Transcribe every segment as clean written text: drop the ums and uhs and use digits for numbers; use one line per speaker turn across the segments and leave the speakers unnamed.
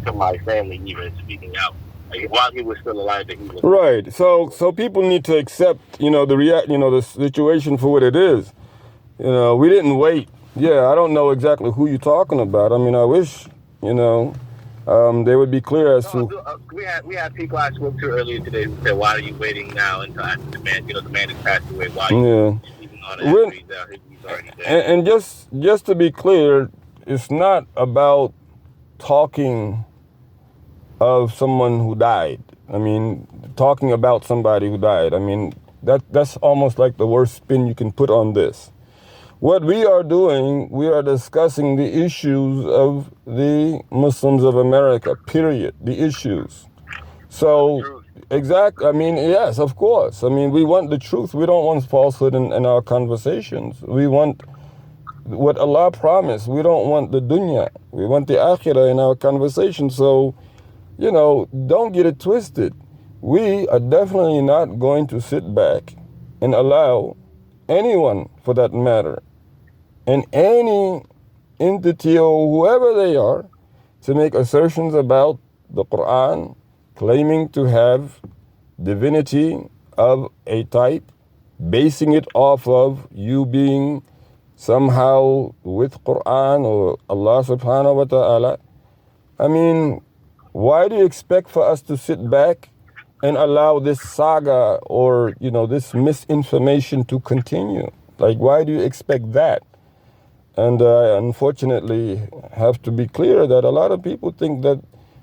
to my family even speaking out. Like, while he was still alive, that he was
right. So people need to accept, the situation for what it is. We didn't wait. Yeah, I don't know exactly who you're talking about. I mean, I wish, they would be clear as to.
We had people I spoke to earlier today who said, "Why are you waiting now until after the man? The man has passed away. Why are you speaking on it after he's already dead?"
And just to be clear, it's not about talking of someone who died. I mean, talking about somebody who died. I mean, that's almost like the worst spin you can put on this. What we are doing, we are discussing the issues of the Muslims of America, period, the issues. So, exactly, I mean, yes, of course. I mean, we want the truth. We don't want falsehood in our conversations. We want what Allah promised. We don't want the dunya. We want the akhirah in our conversation. So, don't get it twisted. We are definitely not going to sit back and allow anyone, for that matter, and any entity or whoever they are, to make assertions about the Quran, claiming to have divinity of a type, basing it off of you being somehow with Quran or Allah subhanahu wa ta'ala. I mean, why do you expect for us to sit back and allow this saga or, this misinformation to continue? Like, why do you expect that? And I unfortunately have to be clear that a lot of people think that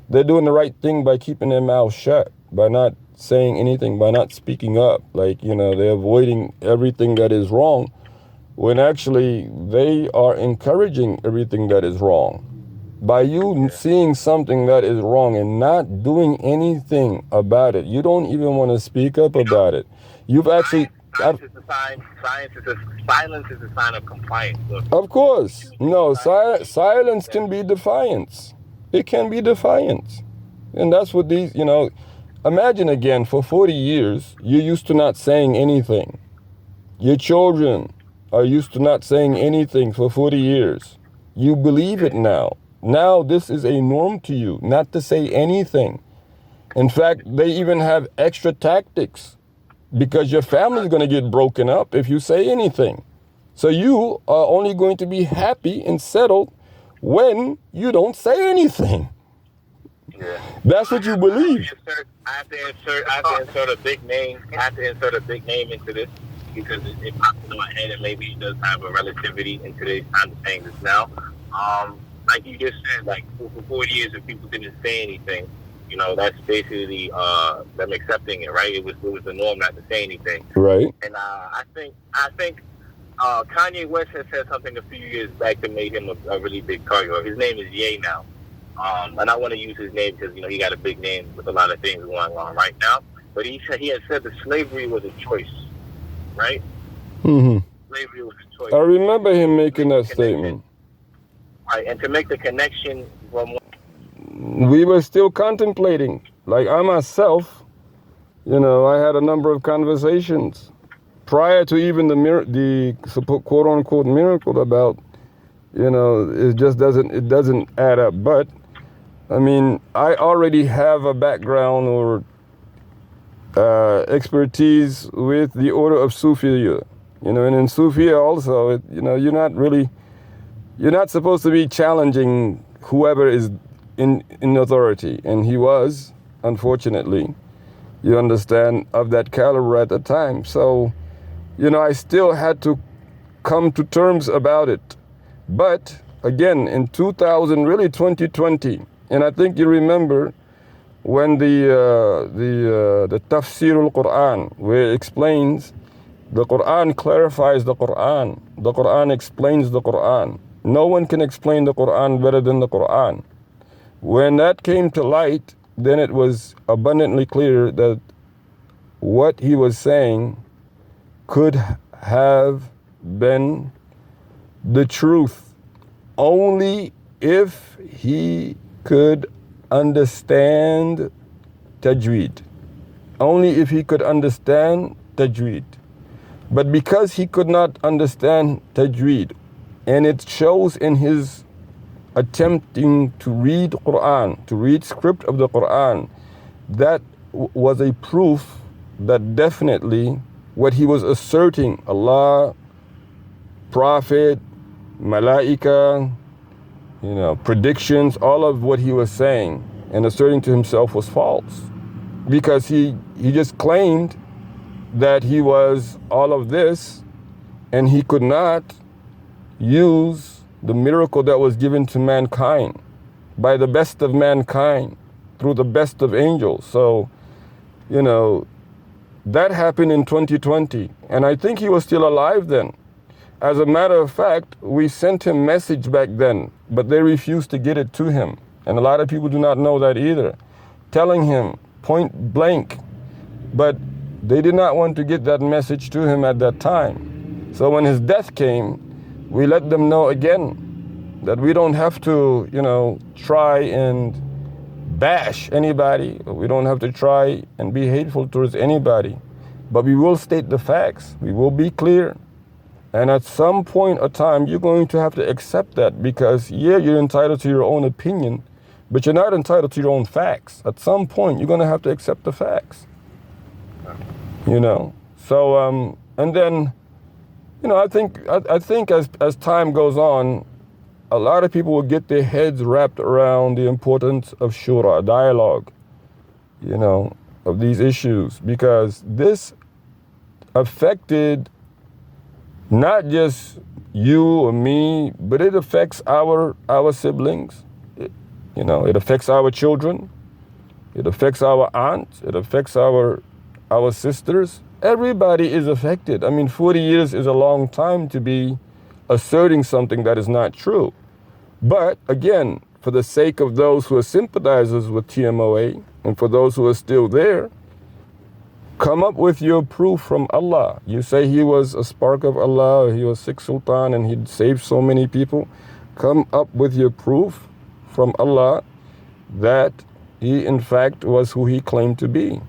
they're doing the right thing by keeping their mouths shut, by not saying anything, by not speaking up. Like, they're avoiding everything that is wrong, when actually they are encouraging everything that is wrong. By you seeing something that is wrong and not doing anything about it, you don't even want to speak up about it. You've actually...
Silence is a sign of compliance. Look.
Of course. No, silence can be defiance. It can be defiance. And that's what these, imagine again, for 40 years, you're used to not saying anything. Your children are used to not saying anything for 40 years. You believe it now. Now this is a norm to you, not to say anything. In fact, they even have extra tactics, because your family is going to get broken up if you say anything. So you are only going to be happy and settled when you don't say anything.
Yeah.
That's what you believe.
I have to insert a big name. I have to insert a big name into this because it pops into my head, and maybe it does have a relativity in today's time of saying this now. Like you just said, like for 40 years, if people didn't say anything, that's basically them accepting it, right? It was the norm not to say anything,
right?
And I think Kanye West has said something a few years back that made him a really big target. His name is Ye now, and I want to use his name because he got a big name with a lot of things going on right now. But he had said that slavery was a choice, right?
Mm-hmm.
Slavery was a choice.
I remember him making that statement.
Right, and to make the connection from.
We were still contemplating. Like I myself, I had a number of conversations prior to even the quote unquote miracle about, it just doesn't add up. But I mean, I already have a background or expertise with the order of Sufiya, and in Sufiya also, you're not supposed to be challenging whoever is in authority, and he was, unfortunately, you understand, of that caliber at the time. So, I still had to come to terms about it. But again, in 2020, and I think you remember when the Tafsir al-Quran, where it explains, the Quran clarifies the Quran explains the Quran. No one can explain the Quran better than the Quran. When that came to light, then it was abundantly clear that what he was saying could have been the truth only if he could understand tajweed. Only if he could understand tajweed. But because he could not understand tajweed, and it shows in his attempting to read Quran, to read script of the Quran, that was a proof that definitely what he was asserting, Allah, Prophet, Malaika, predictions, all of what he was saying and asserting to himself was false. Because he just claimed that he was all of this, and he could not use the miracle that was given to mankind by the best of mankind through the best of angels. So, that happened in 2020, and I think he was still alive then. As a matter of fact, we sent him message back then, but they refused to get it to him. And a lot of people do not know that either. Telling him point blank, but they did not want to get that message to him at that time. So when his death came, we let them know again that we don't have to, try and bash anybody. We don't have to try and be hateful towards anybody. But we will state the facts. We will be clear. And at some point of time, you're going to have to accept that because, yeah, you're entitled to your own opinion, but you're not entitled to your own facts. At some point, you're going to have to accept the facts. So, and then, I think as time goes on, a lot of people will get their heads wrapped around the importance of shura, dialogue, of these issues, because this affected not just you or me, but it affects our siblings. It affects our children. It affects our aunts. It affects our sisters. Everybody is affected. 40 years is a long time to be asserting something that is not true. But again, for the sake of those who are sympathizers with TMOA and for those who are still there, come up with your proof from Allah. You say he was a spark of Allah, or he was Sikh Sultan and he'd saved so many people. Come up with your proof from Allah that he in fact was who he claimed to be.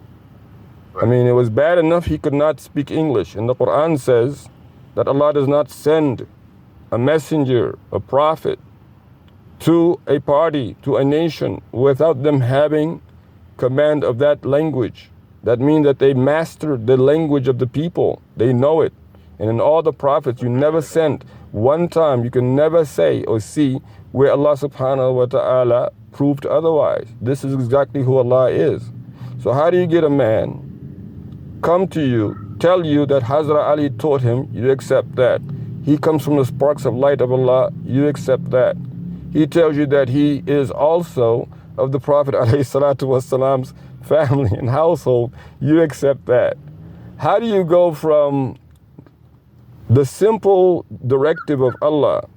It was bad enough he could not speak English. And the Quran says that Allah does not send a messenger, a prophet, to a party, to a nation, without them having command of that language. That means that they mastered the language of the people. They know it. And in all the prophets, you never sent one time, you can never say or see where Allah subhanahu wa ta'ala proved otherwise. This is exactly who Allah is. So how do you get a man come to you, tell you that Hazrat Ali taught him, you accept that. He comes from the sparks of light of Allah, you accept that. He tells you that he is also of the Prophet ﷺ's family and household, you accept that. How do you go from the simple directive of Allah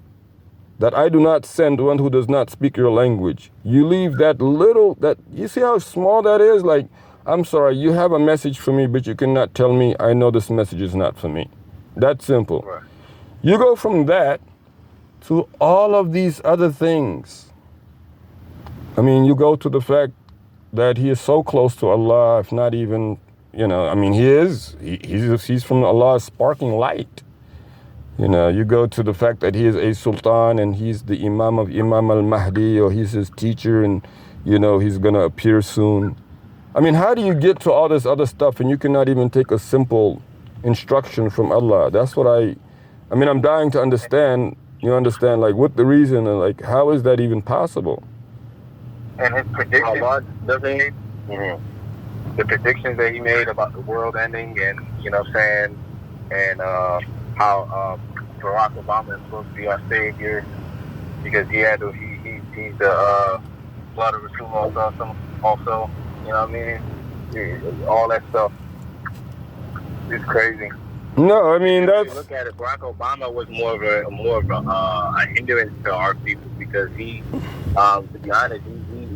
that I do not send one who does not speak your language? You leave that you see how small that is? Like, I'm sorry, you have a message for me, but you cannot tell me I know this message is not for me. That's simple. Right. You go from that to all of these other things. You go to the fact that he is so close to Allah, if not even, he is. He's from Allah's sparking light. You go to the fact that he is a sultan and he's the imam of Imam al-Mahdi, or he's his teacher and, he's going to appear soon. How do you get to all this other stuff and you cannot even take a simple instruction from Allah? That's what I'm dying to understand. You understand, like, what the reason and, like, how is that even possible?
And his predictions, the predictions that he made about the world ending and, and how Barack Obama is supposed to be our savior because he's the blood of Rasul also. All that stuff is crazy.
No, that's.
If you look at it, Barack Obama was more of a hindrance to our people because he, to be honest,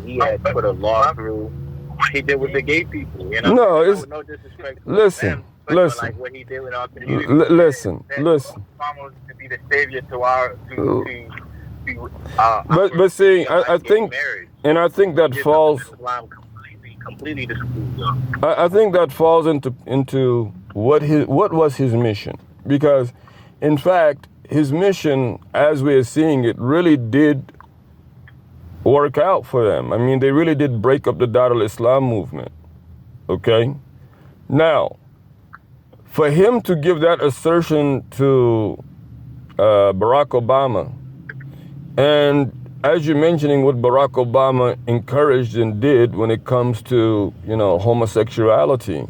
he had put a law through what he did with the gay people.
No, it's
no disrespect.
Listen.
Like what he did with our community.
Listen.
Obama was to be the savior to our
but see, I think,
marriage.
And I think that falls.
Completely the school.
I think that falls into what was his mission, because in fact his mission, as we are seeing it, really did work out for them. I mean, they really did break up the Dar al-Islam movement. Okay? Now, for him to give that assertion to Barack Obama, and as you're mentioning what Barack Obama encouraged and did when it comes to, homosexuality,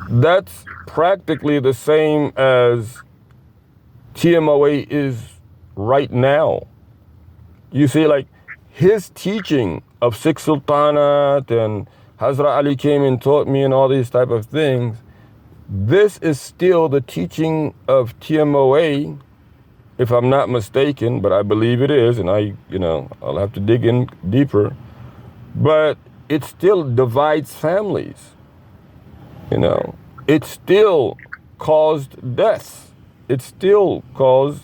that's practically the same as TMOA is right now. You see, like, his teaching of Six Sultanat and Hazrat Ali came and taught me and all these type of things, this is still the teaching of TMOA, if I'm not mistaken, but I believe it is, and I'll have to dig in deeper. But it still divides families. It still caused deaths. It still caused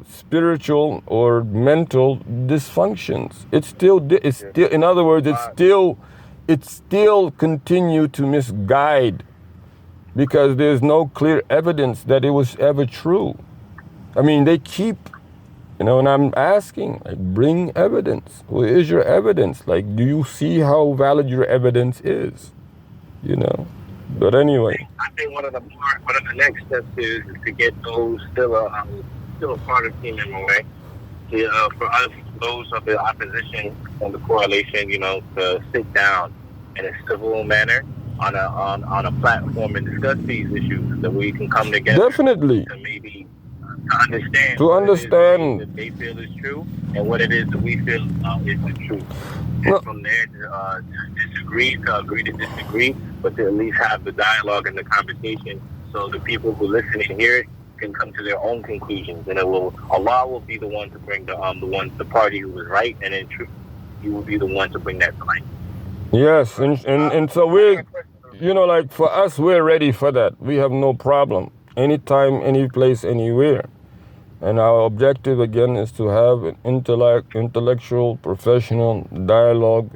spiritual or mental dysfunctions. In other words, it still continue to misguide, because there's no clear evidence that it was ever true. I mean, they keep, and I'm asking, like, bring evidence. Where is your evidence? Like, do you see how valid your evidence is? But anyway.
I think one of the next steps is to get those still a part of TMOA. For us, those of the opposition and the coalition, to sit down in a civil manner on a platform and discuss these issues, that we can come together.
Definitely.
To maybe understand.
To understand
what they feel is true and what it is that we feel is the truth. And from there, to agree to disagree, but to at least have the dialogue and the conversation, so the people who listen and hear it can come to their own conclusions, and Allah will be the one to bring the party who was right, and in truth, He will be the one to bring that to light.
Yes, and so we're, like, for us, we're ready for that. We have no problem. Anytime, any place, anywhere. And our objective, again, is to have an intellectual, professional dialogue,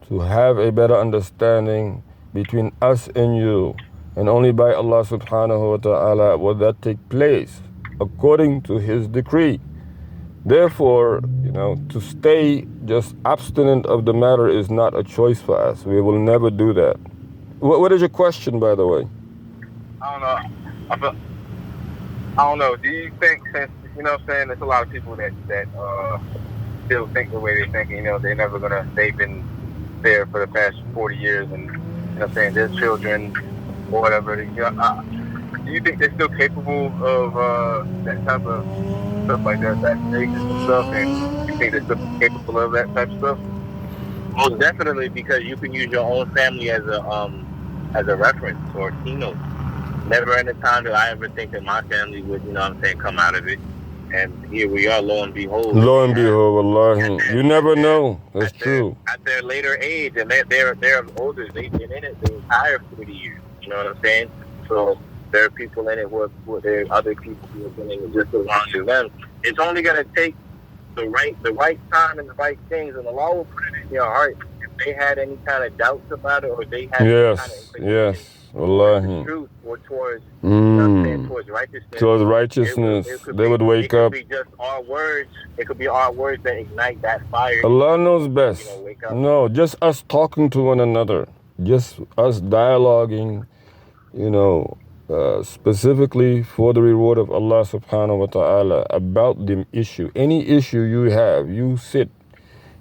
to have a better understanding between us and you. And only by Allah subhanahu wa ta'ala will that take place, according to His decree. Therefore, to stay just abstinent of the matter is not a choice for us. We will never do that. What is your question, by the way?
I don't know. Do you think, since, there's a lot of people that still think the way they think, they've been there for the past 40 years, and, their children or whatever, do you think they're still capable of that type of stuff, like that racist stuff, and you think they're still capable of that type of stuff?
Most definitely, because you can use your own family as a reference or a keynote. Never in the time that I ever think that my family would, come out of it. And here we are, lo and behold.
Lo and behold, wallahi. You never know. That's true.
At their later age, and they're older, they've been in it the entire 40 years. You know what I'm saying? So there are people in it who there are other people who have been in it just as long as them. It's only going to take the right time and the right things, and Allah will put it in your heart. If they had any kind of doubts about it, or they had any kind of
wallahi,
truth, or towards righteousness.
Towards righteousness, they would wake up.
It could be just our words. It could be our words that ignite that fire.
Allah knows best. No, just us talking to one another, just us dialoguing, specifically for the reward of Allah subhanahu wa ta'ala about the issue. Any issue you have, you sit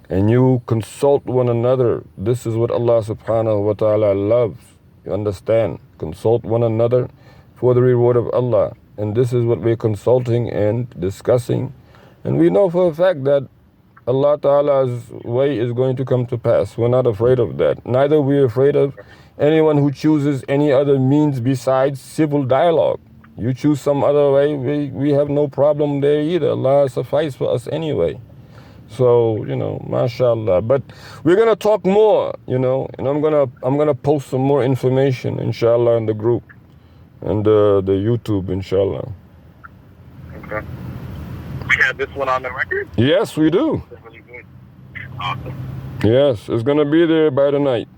and you consult one another. This is what Allah subhanahu wa ta'ala loves. You understand? Consult one another for the reward of Allah. And this is what we're consulting and discussing. And we know for a fact that Allah Ta'ala's way is going to come to pass. We're not afraid of that. Neither we're afraid of anyone who chooses any other means besides civil dialogue. You choose some other way, we have no problem there either. Allah suffice for us anyway. So, mashallah. But we're gonna talk more, and I'm gonna post some more information, inshallah, in the group and the YouTube, inshallah.
Okay. We have this one on the record?
Yes, we do.
That's really good. Awesome.
Yes, it's gonna be there by the night.